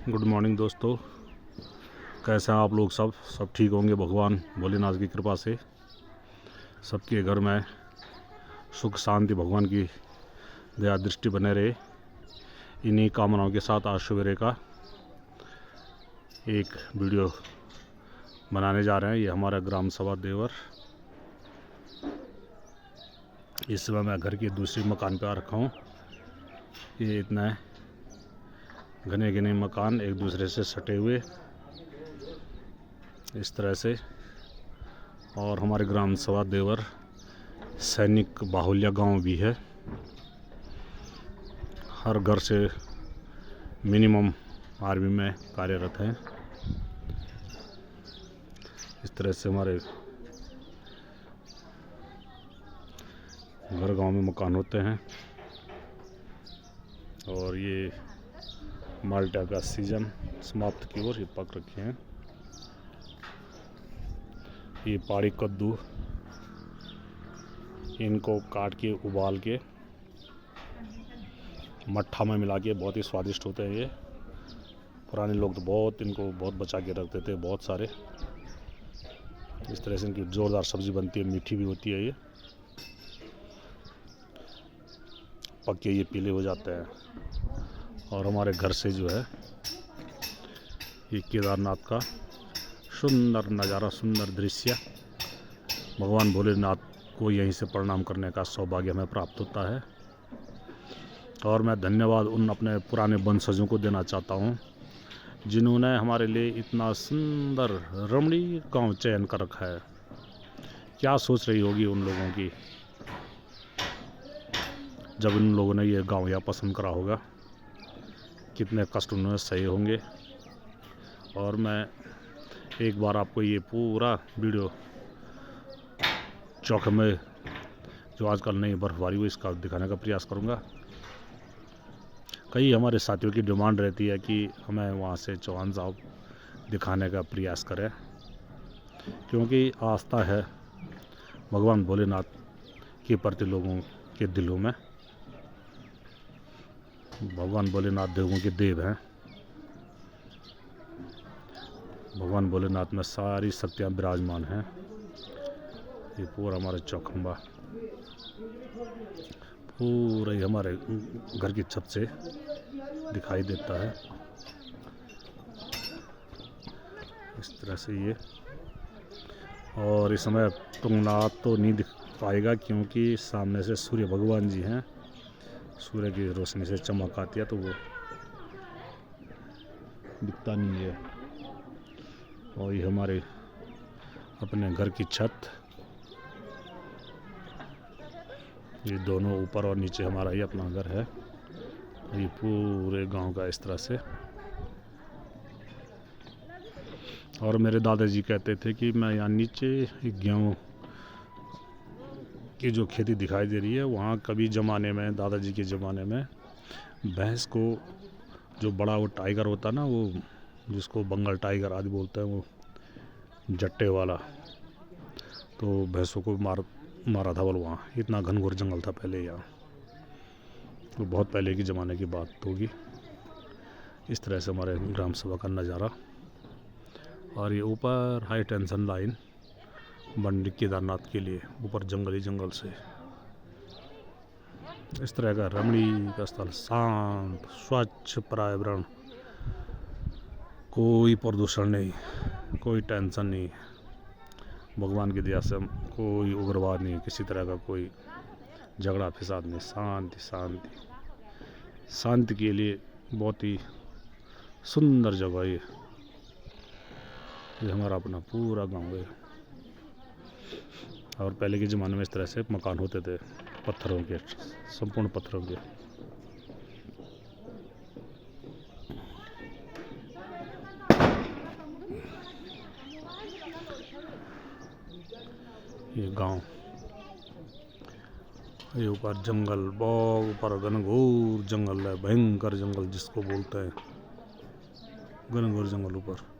Good morning दोस्तों, कैसे हैं आप लोग? सब ठीक होंगे भगवान भोलेनाथ की कृपा से। सबके घर में सुख शांति भगवान की दया दृष्टि बने रहे। इन्हीं कामनाओं के साथ आज सवेरे का एक वीडियो बनाने जा रहे हैं। ये हमारा ग्राम सभा देवर। इस समय मैं घर के दूसरे मकान पर आ रखा हूँ। ये इतना घने घने मकान एक दूसरे से सटे हुए इस तरह से। और हमारे ग्राम सभा देवर सैनिक बाहुल्य गांव भी है। हर घर से मिनिमम आर्मी में कार्यरत हैं। इस तरह से हमारे घर गांव में मकान होते हैं। और ये माल्टा का सीजन समाप्त की ओर ये पक रखे हैं। ये पहाड़ी कद्दू, इनको काट के उबाल के मट्ठा में मिला के बहुत ही स्वादिष्ट होते हैं। ये पुराने लोग तो बहुत इनको बहुत बचा के रखते थे, बहुत सारे। इस तरह से इनकी ज़ोरदार सब्ज़ी बनती है, मीठी भी होती है। ये पक के ये पीले हो जाते हैं। और हमारे घर से जो है ये केदारनाथ का सुंदर नज़ारा, सुंदर दृश्य, भगवान भोलेनाथ को यहीं से प्रणाम करने का सौभाग्य हमें प्राप्त होता है। और मैं धन्यवाद उन अपने पुराने वंशजों को देना चाहता हूँ जिन्होंने हमारे लिए इतना सुंदर रमणीय गांव चयन कर रखा है। क्या सोच रही होगी उन लोगों की जब उन लोगों ने ये गांव यहाँ पसंद करा होगा। कितने कष्ट उन्होंने सहे होंगे। और मैं एक बार आपको ये पूरा वीडियो चौक में जो आजकल नई बर्फबारी हुई इसका दिखाने का प्रयास करूँगा। कई हमारे साथियों की डिमांड रहती है कि हमें वहाँ से चौहान साहब दिखाने का प्रयास करें, क्योंकि आस्था है भगवान भोलेनाथ के प्रति लोगों के दिलों में। भगवान भोलेनाथ देवों के देव हैं। भगवान भोलेनाथ में सारी शक्तियाँ विराजमान हैं। ये पूरा हमारे चौखंबा पूरा ही हमारे घर की छत से दिखाई देता है। इस तरह से ये। और इस समय तुंगनाथ तो नहीं दिख पाएगा क्योंकि सामने से सूर्य भगवान जी हैं। सूर्य की रोशनी से चमक आती है तो वो दिखता नहीं है। और ये हमारे अपने घर की छत, ये दोनों ऊपर और नीचे हमारा ही अपना घर है। ये पूरे गांव का इस तरह से। और मेरे दादाजी कहते थे कि मैं यहाँ नीचे गेहूँ की जो खेती दिखाई दे रही है वहाँ कभी ज़माने में, दादाजी के ज़माने में भैंस को जो बड़ा वो टाइगर होता ना, वो जिसको बंगाल टाइगर आदि बोलते हैं, वो जट्टे वाला, तो भैंसों को मारा था बोल। वहाँ इतना घनघोर जंगल था पहले यहाँ। तो बहुत पहले की ज़माने की बात होगी। इस तरह से हमारे ग्राम सभा का नज़ारा। और ये ऊपर हाई टेंशन लाइन बंडी केदारनाथ के लिए ऊपर जंगल से इस तरह का रमणीय स्थल, शांत स्वच्छ पर्यावरण, कोई प्रदूषण नहीं, कोई टेंशन नहीं। भगवान की दया से कोई उग्रवाद नहीं, किसी तरह का कोई झगड़ा फसाद नहीं। शांति शांति शांति के लिए बहुत ही सुंदर जगह ये हमारा अपना पूरा गांव है। और पहले के ज़माने में इस तरह से मकान होते थे, पत्थरों के, संपूर्ण पत्थरों के। ये गांव, ये ऊपर जंगल, बहुत ऊपर घनघोर जंगल है, भयंकर जंगल जिसको बोलते हैं, घनघोर जंगल ऊपर।